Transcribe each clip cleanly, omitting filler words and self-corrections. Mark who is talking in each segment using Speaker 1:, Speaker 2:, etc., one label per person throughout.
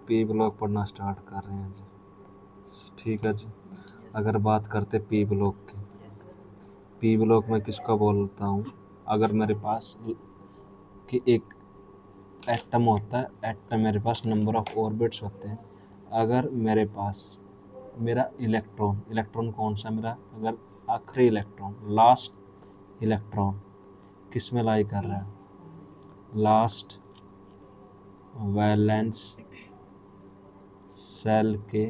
Speaker 1: P block पढ़ना start कर रहे हैं जी। ठीक है जी। अगर बात करते पी ब्लॉक की, पी ब्लॉक में किसका बोलता हूँ, अगर मेरे पास कि एक एटम होता है, एटम मेरे पास नंबर ऑफ ऑर्बिट्स होते हैं। अगर मेरे पास मेरा इलेक्ट्रॉन, इलेक्ट्रॉन कौन सा मेरा, अगर आखिरी इलेक्ट्रॉन, लास्ट इलेक्ट्रॉन किस में लाई कर रहा है, लास्ट वैलेंस सेल के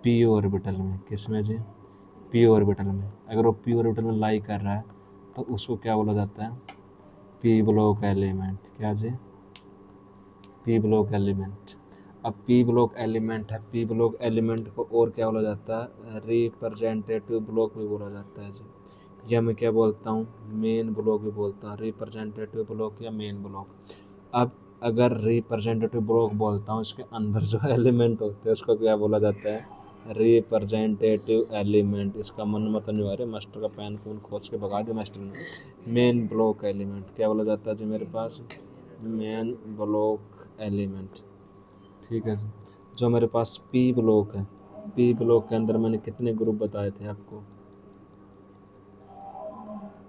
Speaker 1: पी ऑर्बिटल में, किस में जी, पी ऑर्बिटल में। अगर वो पी ऑर्बिटल में लाई कर रहा है तो उसको क्या बोला जाता है, पी ब्लॉक एलिमेंट। क्या जी, पी ब्लॉक एलिमेंट। अब पी ब्लॉक एलिमेंट है, पी ब्लॉक एलिमेंट को और क्या बोला जाता है, रिप्रेजेंटेटिव ब्लॉक भी बोला जाता है जी। या मैं क्या बोलता हूँ, मेन ब्लॉक भी बोलता हूँ, रिप्रेजेंटेटिव ब्लॉक या मेन ब्लॉक। अब अगर रिप्रेजेंटेटिव ब्लॉक बोलता हूँ, इसके अंदर जो एलिमेंट होते हैं उसको क्या बोला जाता है, रिप्रेजेंटेटिव एलिमेंट। इसका मन मत नहीं आ रहा, मास्टर का पेन कौन खोज के भगा दे मास्टर ने। मेन ब्लॉक एलिमेंट क्या बोला जाता है जी मेरे पास, मेन ब्लॉक एलिमेंट। ठीक है जी। जो मेरे पास पी ब्लॉक है, पी ब्लॉक के अंदर मैंने कितने ग्रुप बताए थे आपको,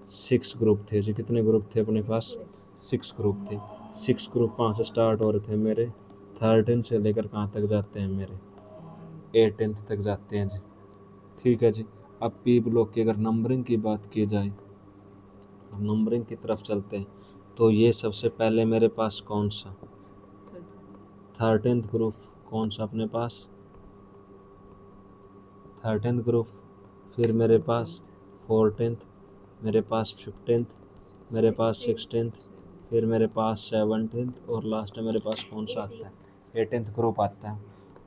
Speaker 1: 6 ग्रुप थे जी। कितने ग्रुप थे अपने पास, 6 ग्रुप थे। 6 ग्रुप कहाँ से स्टार्ट हो रहे थे मेरे, 13 से लेकर कहाँ तक जाते हैं मेरे, 18 तक जाते हैं जी। ठीक है जी। अब पी ब्लॉक की अगर नंबरिंग की बात की जाए, अब नंबरिंग की तरफ चलते हैं, तो ये सबसे पहले मेरे पास कौन सा, 13th ग्रुप कौन सा अपने पास, 13th ग्रुप। फिर मेरे पास 14th, मेरे पास 15th, मेरे पास 16th, फिर मेरे पास 17th और लास्ट में मेरे पास कौन सा आता है, 18th ग्रुप आता है।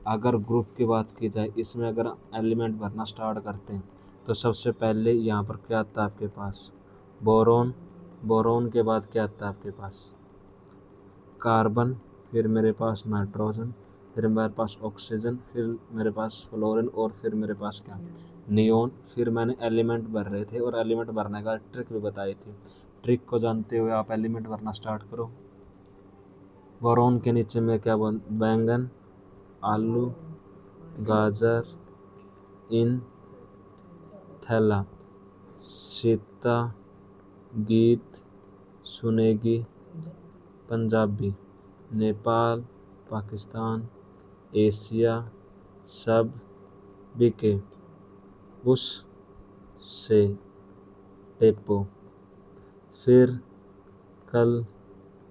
Speaker 1: अगर ग्रुप की बात की जाए, इसमें अगर एलिमेंट भरना स्टार्ट करते हैं तो सबसे पहले यहाँ पर क्या आता है आपके पास, बोरोन। बोरोन के बाद क्या आता है आपके पास, कार्बन। फिर मेरे पास नाइट्रोजन, फिर मेरे पास ऑक्सीजन, फिर मेरे पास फ्लोरीन और फिर मेरे पास क्या, नियोन। फिर मैंने एलिमेंट भर रहे थे और एलिमेंट भरने का ट्रिक भी बताई थी। ट्रिक को जानते हुए आप एलिमेंट भरना स्टार्ट करो। बोरोन के नीचे में क्या बैंगन, आलू, गाजर, इन, थैला, सीता, गीत, सुनेगी, पंजाबी, नेपाल, पाकिस्तान, एशिया, सब बिके, उस से टेपो। फिर कल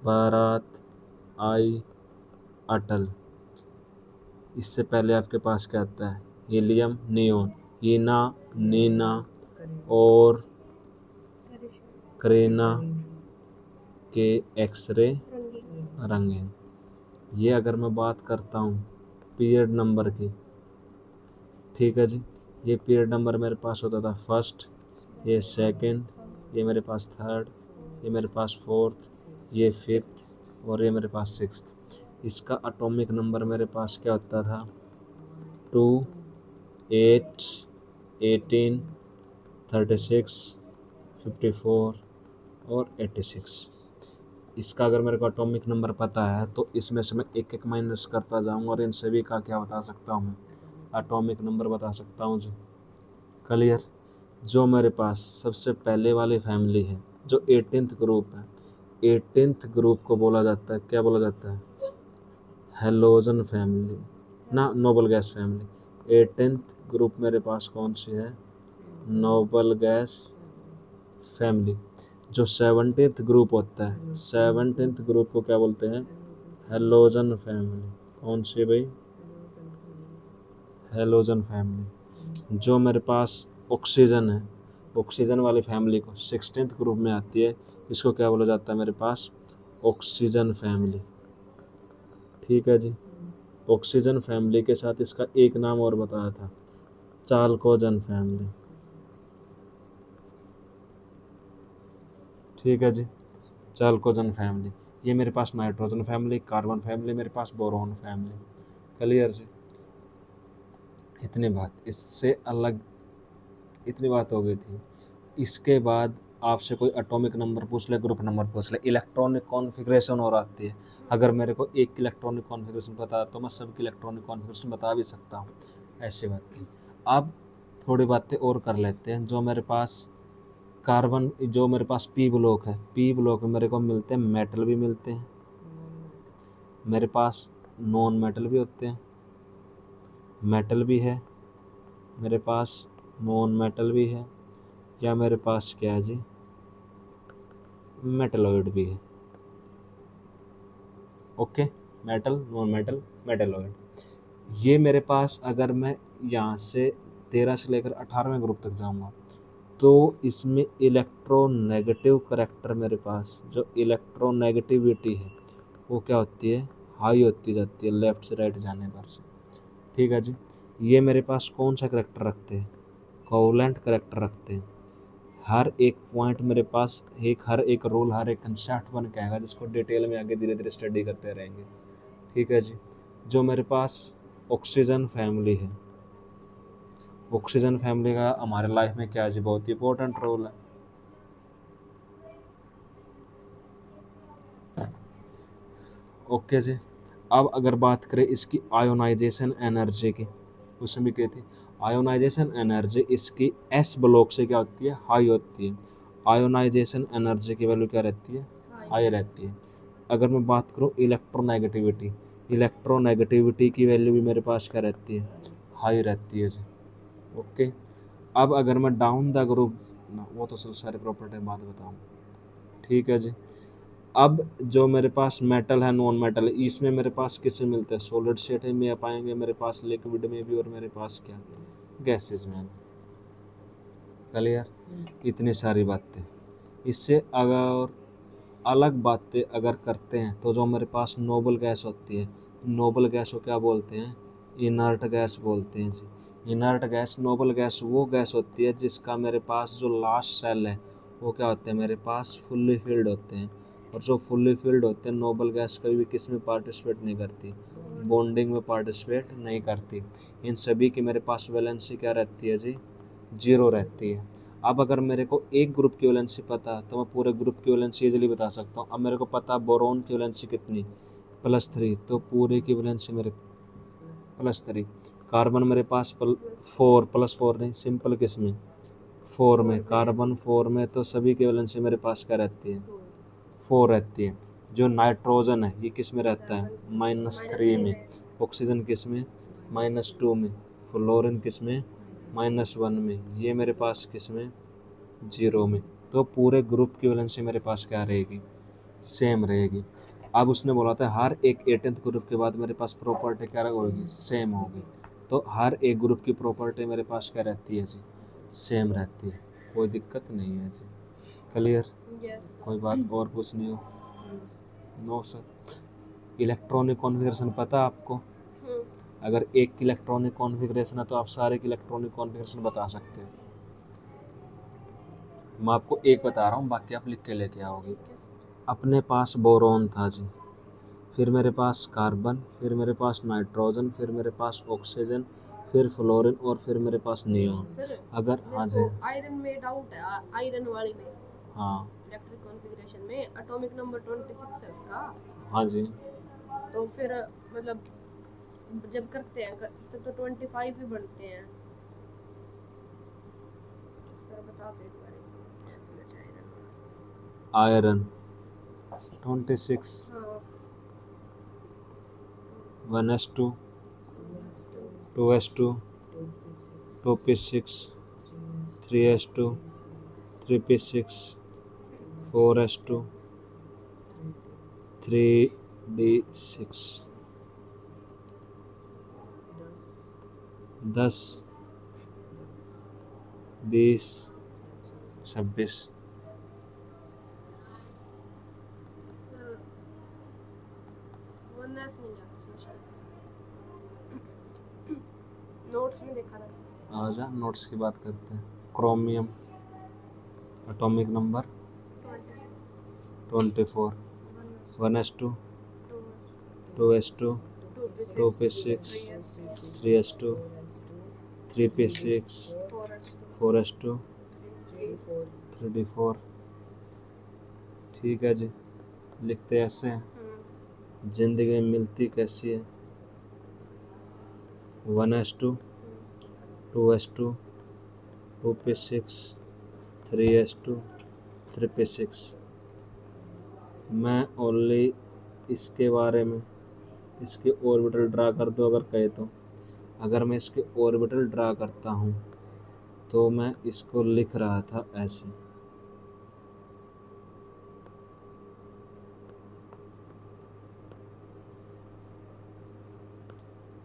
Speaker 1: बारात आई अटल। इससे पहले आपके पास क्या आता है, हीलियम, नियोन, हीना, नीना और करीना के एक्सरे, रंगीन। ये अगर मैं बात करता हूँ पीरियड नंबर की, ठीक है जी, ये पीरियड नंबर मेरे पास होता था फर्स्ट, ये सेकंड, ये मेरे पास थर्ड, ये मेरे पास फोर्थ, ये फिफ्थ और ये मेरे पास सिक्स्थ। इसका एटॉमिक नंबर मेरे पास क्या होता था, 2, 8, 18, 36, 54 और 86। इसका अगर मेरे को एटॉमिक नंबर पता है तो इसमें से मैं एक एक माइनस करता जाऊंगा और इन सभी का क्या बता सकता हूँ, मैं एटॉमिक नंबर बता सकता हूँ जी। क्लियर। जो मेरे पास सबसे पहले वाली फैमिली है, जो 18th ग्रुप है, 18th ग्रुप को बोला जाता है, क्या बोला जाता है, हेलोजन फैमिली ना, noble gas family. 18th group मेरे पास कौन सी है, नोबल गैस फैमिली। जो 17th ग्रुप होता है, 17th ग्रुप को क्या बोलते हैं, हेलोजन फैमिली। कौन सी भाई, हेलोजन फैमिली। जो मेरे पास ऑक्सीजन है, ऑक्सीजन वाली फैमिली को 16th ग्रुप में आती है, इसको क्या बोला जाता है मेरे पास, ऑक्सीजन फैमिली। ठीक है जी। ऑक्सीजन फैमिली के साथ इसका एक नाम और बताया था, चाल्कोजन फैमिली। ठीक है जी, चाल्कोजन फैमिली। ये मेरे पास नाइट्रोजन फैमिली, कार्बन फैमिली, मेरे पास बोरोन फैमिली। क्लियर जी। इतनी बात, इससे अलग इतनी बात हो गई थी। इसके बाद आपसे कोई एटॉमिक नंबर पूछ ले, ग्रुप नंबर पूछ ले, इलेक्ट्रॉनिक कॉन्फ़िगरेशन और आती है। अगर मेरे को एक की इलेक्ट्रॉनिक कॉन्फ़िगरेशन पता है तो मैं सबकी इलेक्ट्रॉनिक कॉन्फ़िगरेशन बता भी सकता हूँ, ऐसी बात नहीं। अब थोड़ी बातें और कर लेते हैं। जो मेरे पास कार्बन, जो मेरे पास पी ब्लॉक है, पी ब्लॉक में मेरे को मिलते हैं मेटल भी मिलते हैं, मेरे पास नॉन मेटल भी होते हैं, मेटल भी है मेरे पास, नॉन मेटल भी है, या मेरे पास क्या है जी, मेटलॉइड भी है। Okay, metal, non metal, metalloid. ये मेरे पास, अगर मैं यहाँ से 13 से लेकर 18वें ग्रुप तक जाऊँगा तो इसमें इलेक्ट्रोनेगेटिव करेक्टर, मेरे पास जो इलेक्ट्रोनेगेटिविटी है वो क्या होती है, हाई होती जाती है लेफ्ट से राइट जाने पर से। ठीक है जी। ये मेरे पास कौन सा करेक्टर रखते हैं, कोवलेंट करेक्टर रखते हैं। हर एक पॉइंट मेरे पास एक, हर एक रोल, हर एक कंसेप्ट बन के आएगा, जिसको डिटेल में आगे धीरे धीरे स्टडी करते रहेंगे। ठीक है जी। जो मेरे पास ऑक्सीजन फैमिली है, ऑक्सीजन फैमिली का हमारे लाइफ में क्या है जी, बहुत ही इंपॉर्टेंट रोल है। ओके जी। अब अगर बात करें इसकी आयोनाइजेशन एनर्जी की, उसमें क्या थी, आयोनाइजेशन एनर्जी इसकी एस ब्लॉक से क्या होती है, हाई होती है। आयोनाइजेशन एनर्जी की वैल्यू क्या रहती है, हाई रहती है। अगर मैं बात करूँ इलेक्ट्रोनेगेटिविटी, इलेक्ट्रोनेगेटिविटी की वैल्यू भी मेरे पास क्या रहती है, हाई रहती है जी। ओके। अब अगर मैं डाउन द ग्रुप, वो तो सारे प्रॉपर्टी बाद बताऊँ। ठीक है जी। अब जो मेरे पास मेटल है, नॉन मेटल है, इसमें मेरे पास किससे मिलते हैं, सॉलिड स्टेट में पाएंगे मेरे पास, लिक्विड में भी, और मेरे पास क्या, गैसेस में। क्लियर। इतनी सारी बातें। इससे अगर अलग बातें अगर करते हैं तो जो मेरे पास नोबल गैस होती है, नोबल गैस को क्या बोलते हैं, इनर्ट गैस बोलते हैं जी। इनर्ट गैस, नोबल गैस वो गैस होती है जिसका मेरे पास जो लास्ट सेल है वो क्या होते हैं, मेरे पास फुल्ली फिल्ड होते हैं। और जो फुल्ली फिल्ड होते हैं, नोबल गैस कभी भी किस में पार्टिसिपेट नहीं करती, बॉन्डिंग में पार्टिसिपेट नहीं करती। इन सभी की मेरे पास वैलेंसी क्या रहती है जी, जीरो रहती है। अब अगर मेरे को एक ग्रुप की वैलेंसी पता है तो मैं पूरे ग्रुप की वैलेंसी इजीली बता सकता हूँ। अब मेरे को पता बोरोन की वैलेंसी कितनी, +3, तो पूरे की वैलेंसी मेरे +3। कार्बन मेरे पास 4, +4 नहीं, सिंपल किस में, 4 में, कार्बन 4 में, तो सभी की वैलेंसी मेरे पास क्या रहती है, 4 रहती है। जो नाइट्रोजन है ये किस में रहता है, -3 में, ऑक्सीजन किस में, -2 में, फ्लोरीन किस में, -1 में, ये मेरे पास किस में, 0 में। तो पूरे ग्रुप की वैलेंसी मेरे पास क्या रहेगी, सेम रहेगी। अब उसने बोला था हर एक 18th ग्रुप के बाद मेरे पास प्रॉपर्टी क्या होगी, सेम होगी। तो हर एक ग्रुप की प्रॉपर्टी मेरे पास क्या रहती है जी, सेम रहती है, कोई दिक्कत नहीं है जी। क्लियर। कोई बात और पूछनी हो, नो सर। इलेक्ट्रॉनिक कॉन्फ़िगरेशन पता है आपको, अगर एक की इलेक्ट्रॉनिक कॉन्फ़िगरेशन है तो आप सारे की इलेक्ट्रॉनिक कॉन्फ़िगरेशन बता सकते हो। मैं आपको एक बता रहा हूँ, बाकी आप लिख के लेके आओगे। अपने पास बोरोन था जी, फिर मेरे पास कार्बन, फिर मेरे पास नाइट्रोजन, फिर मेरे पास ऑक्सीजन, फिर फ्लोरीन, और फिर मेरे पास नियोन। अगर, हाँ जी,
Speaker 2: आयरन में डाउट है, आयरन वाली में,
Speaker 1: हाँ
Speaker 2: इलेक्ट्रिक कॉन्फ़िगरेशन में एटॉमिक नंबर 26 है उसका।
Speaker 1: हाँ जी,
Speaker 2: तो फिर मतलब जब करते हैं तब तो 25 ही बनते हैं। सर बता दो एक बार
Speaker 1: आयरन 26,
Speaker 2: हाँ
Speaker 1: 1s2, 2s2, 2p6, 3s2, 3p6, 4s2, 3d6, 10, 20, 26।
Speaker 2: Oneness नहीं आता उसमें शायद, नोट्स में देखा था।
Speaker 1: आजा नोट्स की बात करते हैं। Chromium atomic number 24, 1s2, 2s2, 2p6, 3s2, 3p6, 4s2, 3d4। ठीक है जी, लिखते ऐसे हैं। जिंदगी में मिलती कैसी है? 1s2, 2s2, 2p6, 3s2, 3p6। मैं ओनली इसके बारे में, इसके ऑर्बिटल ड्रा कर दो अगर कहे तो। अगर मैं इसके ऑर्बिटल ड्रा करता हूँ तो मैं इसको लिख रहा था ऐसे।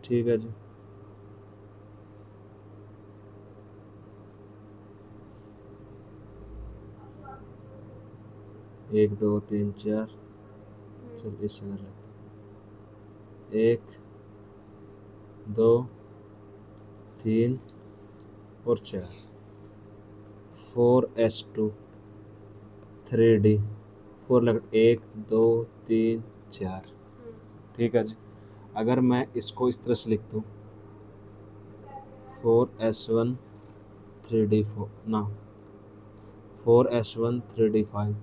Speaker 1: ठीक है जी, एक दो तीन चार, चल इस जगह रहता। एक, दो, तीन और चार। 4s2, 3d, 4 लग, एक दो तीन चार। ठीक है जी, अगर मैं इसको इस तरह से लिख दूँ 4s1, 3d4 ना, 4s1, 3d5।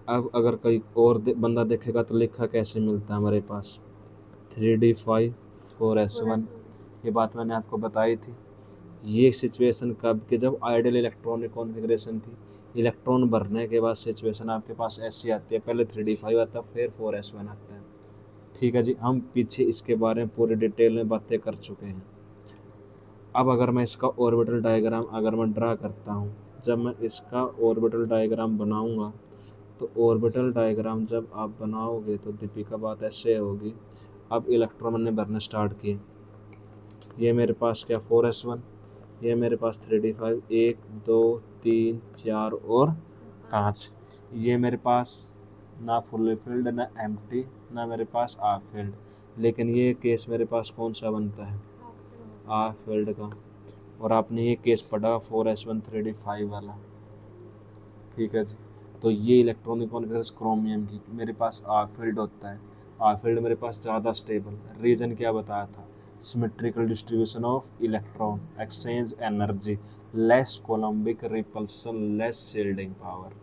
Speaker 1: अब अगर कोई और बंदा देखेगा तो लिखा कैसे मिलता है हमारे पास 3d5, 4s1। ये बात मैंने आपको बताई थी। ये सिचुएशन कब कि जब आइडियल इलेक्ट्रॉनिक कॉन्फ़िगरेशन थी। इलेक्ट्रॉन भरने के बाद सिचुएशन आपके पास ऐसी आती है, पहले 3d5 आता है, फिर 4s1 आता है। ठीक है जी, हम पीछे इसके बारे में पूरी डिटेल में बातें कर चुके हैं। अब अगर मैं इसका ऑर्बिटल डायग्राम अगर मैं ड्रा करता हूँ, जब मैं इसका ऑर्बिटल डायग्राम बनाऊँगा तो ऑर्बिटल डायग्राम जब आप बनाओगे तो दीपिका बात ऐसे होगी। अब इलेक्ट्रॉन मैंने भरना स्टार्ट किए। ये मेरे पास क्या 4s1, ये मेरे पास 3d5, 1 2 3 4 और 5। ये मेरे पास ना फुल्ली फिल्ड ना एम्प्टी ना मेरे पास हाफ फिल्ड, लेकिन ये केस मेरे पास कौन सा बनता है? हाफ फिल्ड का। और आपने ये केस पढ़ा 4s1 3d5 वाला। ठीक है जी, तो ये इलेक्ट्रॉनिक कॉन्फ़िगरेशन क्रोमियम की मेरे पास हाफ फील्ड होता है। हाफ फील्ड मेरे पास ज़्यादा स्टेबल। रीज़न क्या बताया था? Symmetrical distribution of electron, exchange energy, less coulombic repulsion, less shielding power.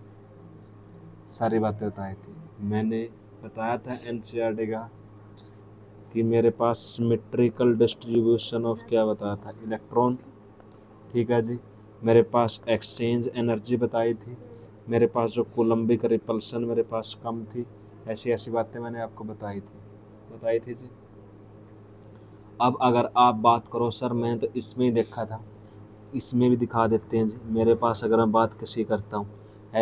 Speaker 1: सारी बातें बताई थी मैंने। बताया था एनसीईआरटी का कि मेरे पास सिमेट्रिकल डिस्ट्रीब्यूशन ऑफ क्या बताया था? इलेक्ट्रॉन। ठीक है जी, मेरे पास एक्सचेंज एनर्जी बताई थी, मेरे पास जो कोलम्बिक रिपल्सन मेरे पास कम थी। ऐसी ऐसी बातें मैंने आपको बताई थी जी। अब अगर आप बात करो सर मैं तो इसमें ही देखा था, इसमें भी दिखा देते हैं जी। मेरे पास अगर मैं बात किसी करता हूँ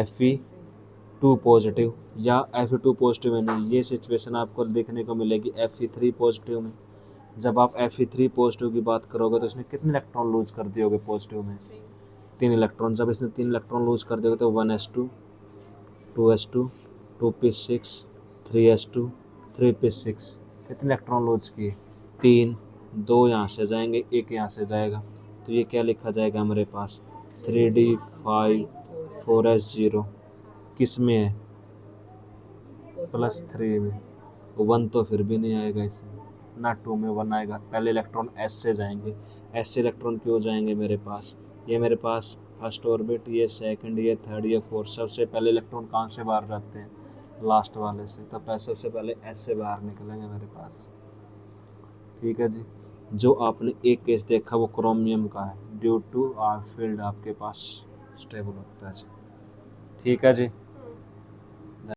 Speaker 1: Fe2 पॉजिटिव या Fe2 पॉजिटिव में नहीं, ये सिचुएशन आपको देखने को मिलेगी Fe3 पॉजिटिव में। जब आप Fe3 पॉजिटिव की बात करोगे तो इसने कितने इलेक्ट्रॉन लूज कर दियोगे पॉजिटिव में? 3 इलेक्ट्रॉन। जब इसने 3 इलेक्ट्रॉन लूज कर दियोगे तो 1s2, 2s2, 2p6, 3s2, 3p6। कितने इलेक्ट्रॉन लूज किए? 3। 2 यहाँ से जाएंगे, 1 यहाँ से जाएगा, तो ये क्या लिखा जाएगा हमारे पास 3d5, 4s0। किस में है? +3 में। 1 तो फिर भी नहीं आएगा इसमें, ना 2 में 1 आएगा। पहले इलेक्ट्रॉन S से जाएंगे। S से इलेक्ट्रॉन क्यों जाएंगे मेरे पास? ये मेरे पास फर्स्ट ऑर्बिट, ये सेकंड, ये थर्ड, ये फोर्थ। सबसे पहले इलेक्ट्रॉन कहाँ से बाहर जाते हैं? लास्ट वाले से। तो सबसे पहले S से बाहर निकलेंगे मेरे पास। ठीक है जी, जो आपने एक केस देखा वो क्रोमियम का है, ड्यू टू आर फील्ड आपके पास स्टेबल होता है जी। ठीक है जी।